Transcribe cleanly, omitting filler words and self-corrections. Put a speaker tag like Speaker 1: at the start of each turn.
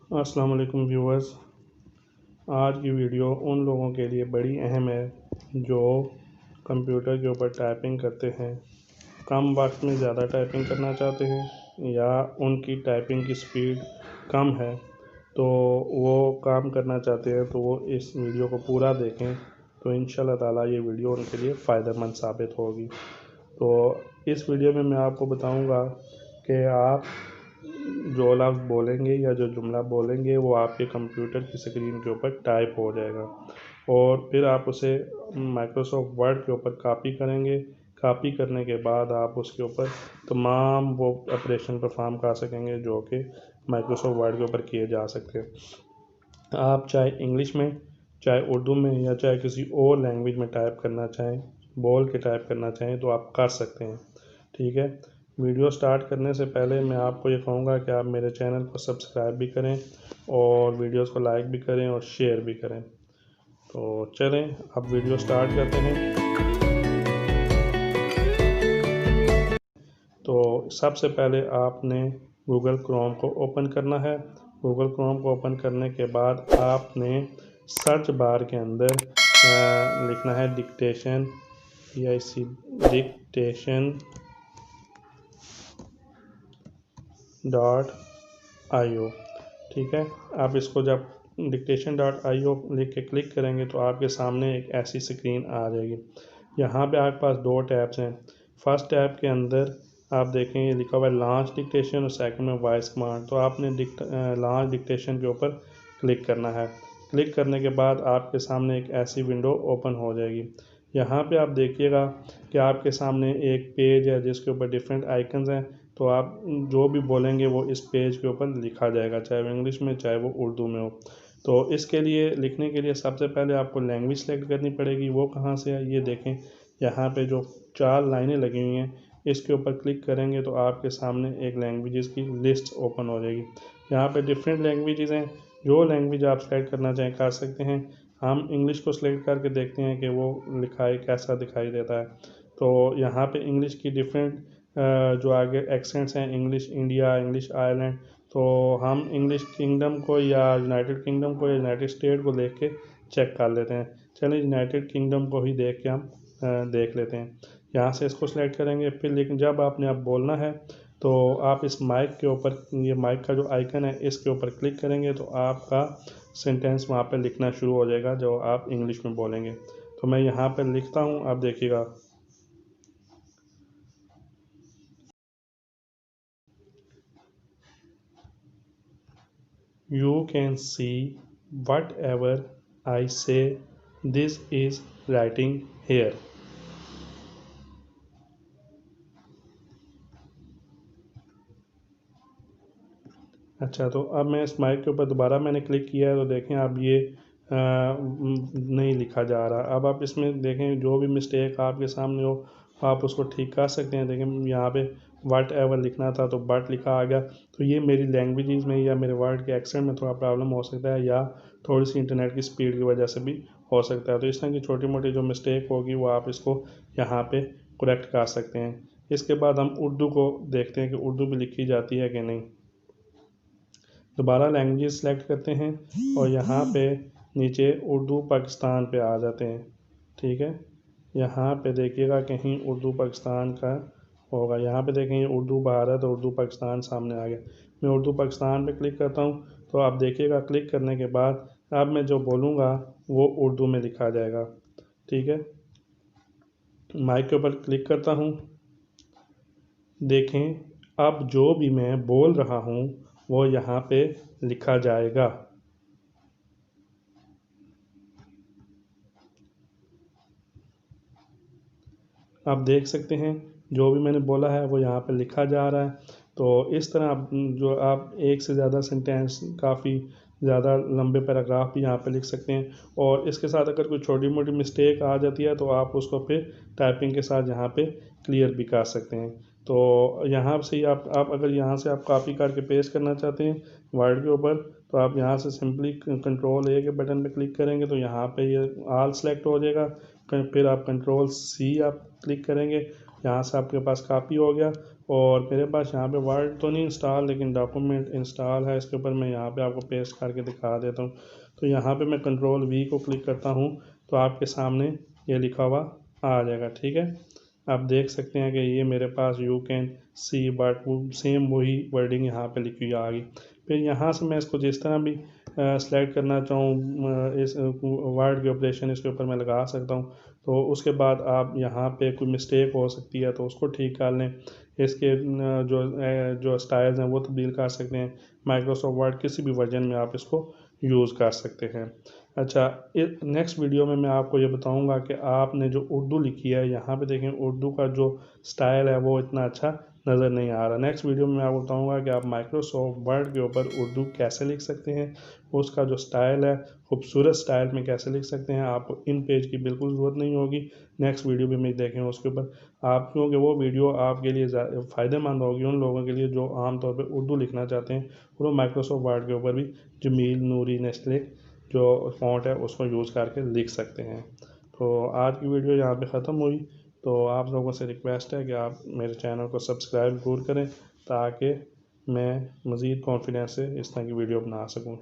Speaker 1: अस्सलाम वालेकुम व्यूअर्स। आज की वीडियो उन लोगों के लिए बड़ी अहम है जो कंप्यूटर के ऊपर टाइपिंग करते हैं, कम वक्त में ज़्यादा टाइपिंग करना चाहते हैं या उनकी टाइपिंग की स्पीड कम है तो वो काम करना चाहते हैं, तो वो इस वीडियो को पूरा देखें तो इंशाल्लाह ताला ये वीडियो उनके लिए फ़ायदेमंद साबित होगी। तो इस वीडियो में मैं आपको बताऊंगा कि आप जो लफ्ज़ बोलेंगे या जो जुमला बोलेंगे वो आपके कंप्यूटर की स्क्रीन के ऊपर टाइप हो जाएगा और फिर आप उसे माइक्रोसॉफ्ट वर्ड के ऊपर कॉपी करेंगे। कॉपी करने के बाद आप उसके ऊपर तमाम वो ऑपरेशन परफॉर्म कर सकेंगे जो कि माइक्रोसॉफ्ट वर्ड के ऊपर किए जा सकते हैं। आप चाहे इंग्लिश में, चाहे उर्दू में या चाहे किसी और लैंग्वेज में टाइप करना चाहें, बोल के टाइप करना चाहें तो आप कर सकते हैं। ठीक है। वीडियो स्टार्ट करने से पहले मैं आपको ये कहूँगा कि आप मेरे चैनल को सब्सक्राइब भी करें और वीडियोस को लाइक भी करें और शेयर भी करें। तो चलें अब वीडियो स्टार्ट करते हैं। तो सबसे पहले आपने गूगल क्रोम को ओपन करना है। गूगल क्रोम को ओपन करने के बाद आपने सर्च बार के अंदर लिखना है डिक्टेशन, dictation.io। ठीक है। आप इसको जब dictation.io लिख के क्लिक करेंगे तो आपके सामने एक ऐसी स्क्रीन आ जाएगी। यहाँ पे आपके पास दो टैब्स हैं। फर्स्ट टैब के अंदर आप देखेंगे लिखा हुआ है लॉन्च डिक्टेशन और सेकंड में वॉइस कमांड। तो आपने लॉन्च डिक्टेशन के ऊपर क्लिक करना है। क्लिक करने के बाद आपके सामने एक ऐसी विंडो ओपन हो जाएगी। यहाँ पे आप देखिएगा कि आपके सामने एक पेज है जिसके ऊपर डिफरेंट आइकन्स हैं। तो आप जो भी बोलेंगे वो इस पेज के ऊपर लिखा जाएगा, चाहे वो इंग्लिश में चाहे वो उर्दू में हो। तो इसके लिए लिखने के लिए सबसे पहले आपको लैंग्वेज सेलेक्ट करनी पड़ेगी। वो कहाँ से है ये देखें, यहाँ पे जो 4 लाइनें लगी हुई हैं इसके ऊपर क्लिक करेंगे तो आपके सामने एक लैंग्वेजेस की लिस्ट ओपन हो जाएगी। यहाँ पे डिफरेंट लैंग्वेजेस हैं, जो लैंग्वेज आप सेलेक्ट करना चाहें कर सकते हैं। हम इंग्लिश को सिलेक्ट करके देखते हैं कि वो लिखाई कैसा दिखाई देता है। तो यहाँ पे इंग्लिश की डिफरेंट जो आगे एक्सेंट्स हैं, इंग्लिश इंडिया, इंग्लिश आयरलैंड। तो हम इंग्लिश किंगडम को या यूनाइटेड किंगडम को या यूनाइटेड स्टेट को देख के चेक कर लेते हैं। चलिए यूनाइटेड किंगडम को ही देख के हम देख लेते हैं। यहाँ से इसको सिलेक्ट करेंगे। फिर लेकिन जब आपने अब बोलना है तो आप इस माइक के ऊपर, ये माइक का जो आइकन है इसके ऊपर क्लिक करेंगे तो आपका सेंटेंस वहाँ पे लिखना शुरू हो जाएगा जो आप इंग्लिश में बोलेंगे। तो मैं यहाँ पे लिखता हूँ, आप देखिएगा। You can see whatever I say, this is writing here। अच्छा, तो अब मैं इस माइक के ऊपर दोबारा मैंने क्लिक किया है तो देखें अब ये नहीं लिखा जा रहा। अब आप इसमें देखें जो भी मिस्टेक आपके सामने हो आप उसको ठीक कर सकते हैं। देखें यहाँ पे वट एवर लिखना था तो बट लिखा आ गया। तो ये मेरी लैंग्वेजेस में या मेरे वर्ड के एक्सेंट में थोड़ा प्रॉब्लम हो सकता है या थोड़ी सी इंटरनेट की स्पीड की वजह से भी हो सकता है। तो इस तरह की छोटी मोटी जो मिस्टेक होगी वो आप इसको यहाँ पे करेक्ट कर सकते हैं। इसके बाद हम उर्दू को देखते हैं कि उर्दू भी लिखी जाती है कि नहीं। दोबारा लैंग्वेज सेलेक्ट करते हैं और यहाँ पे नीचे उर्दू पाकिस्तान पे आ जाते हैं। ठीक है। यहाँ पे देखिएगा कहीं उर्दू पाकिस्तान का होगा। यहाँ पे देखें ये उर्दू भारत और उर्दू पाकिस्तान सामने आ गया। मैं उर्दू पाकिस्तान पे क्लिक करता हूँ तो आप देखिएगा क्लिक करने के बाद अब मैं जो बोलूँगा वो उर्दू में लिखा जाएगा। ठीक है। माइक के ऊपर क्लिक करता हूँ। देखें अब जो भी मैं बोल रहा हूँ वो यहाँ पे लिखा जाएगा। आप देख सकते हैं जो भी मैंने बोला है वो यहाँ पे लिखा जा रहा है। तो इस तरह आप एक से ज़्यादा सेंटेंस, काफ़ी ज़्यादा लंबे पैराग्राफ भी यहाँ पे लिख सकते हैं। और इसके साथ अगर कोई छोटी मोटी मिस्टेक आ जाती है तो आप उसको फिर टाइपिंग के साथ यहाँ पे क्लियर भी कर सकते हैं। तो यहाँ से ही आप अगर यहाँ से आप कॉपी करके पेस्ट करना चाहते हैं वर्ड के ऊपर तो आप यहाँ से सिंपली कंट्रोल ए के बटन पे क्लिक करेंगे तो यहाँ पे ये ऑल सेलेक्ट हो जाएगा। फिर आप कंट्रोल सी आप क्लिक करेंगे, यहाँ से आपके पास कॉपी हो गया और मेरे पास यहाँ पे वर्ड तो नहीं इंस्टॉल, लेकिन डॉक्यूमेंट इंस्टॉल है इसके ऊपर। मैं यहाँ पे आपको पेस्ट करके दिखा देता हूँ। तो यहाँ पे मैं कंट्रोल वी को क्लिक करता हूँ तो आपके सामने ये लिखा हुआ आ जाएगा। ठीक है, आप देख सकते हैं कि ये मेरे पास यू कैन सी, बट वो सेम वही वर्डिंग यहाँ पे लिखी हुई आ गई। फिर यहाँ से मैं इसको जिस तरह भी सेलेक्ट करना चाहूँ, इस वर्ड के ऑपरेशन इसके ऊपर मैं लगा सकता हूँ। तो उसके बाद आप यहाँ पे कोई मिस्टेक हो सकती है तो उसको ठीक कर लें। इसके जो स्टाइल्स हैं वो तब्दील कर सकते हैं। माइक्रोसॉफ्ट वर्ड किसी भी वर्जन में आप इसको यूज़ कर सकते हैं। अच्छा, नेक्स्ट वीडियो में मैं आपको ये बताऊंगा कि आपने जो उर्दू लिखी है, यहाँ पे देखें उर्दू का जो स्टाइल है वो इतना अच्छा नज़र नहीं आ रहा। नेक्स्ट वीडियो में मैं आपको बताऊंगा कि आप माइक्रोसॉफ्ट वर्ड के ऊपर उर्दू कैसे लिख सकते हैं, उसका जो स्टाइल है खूबसूरत स्टाइल में कैसे लिख सकते हैं। आपको इन पेज की बिल्कुल ज़रूरत नहीं होगी। नेक्स्ट वीडियो भी मैं देखें उसके ऊपर आप, क्योंकि वो वीडियो आपके लिए फ़ायदेमंद होगी उन लोगों के लिए जो आमतौर पर उर्दू लिखना चाहते हैं और वो माइक्रोसॉफ्ट वर्ड के ऊपर भी जमील नूरी नेस्ले जो फ़ॉन्ट है उसको यूज़ करके लिख सकते हैं। तो आज की वीडियो यहाँ पे ख़त्म हुई। तो आप लोगों से रिक्वेस्ट है कि आप मेरे चैनल को सब्सक्राइब ज़रूर करें ताकि मैं मज़ीद कॉन्फिडेंस से इस तरह की वीडियो बना सकूँ।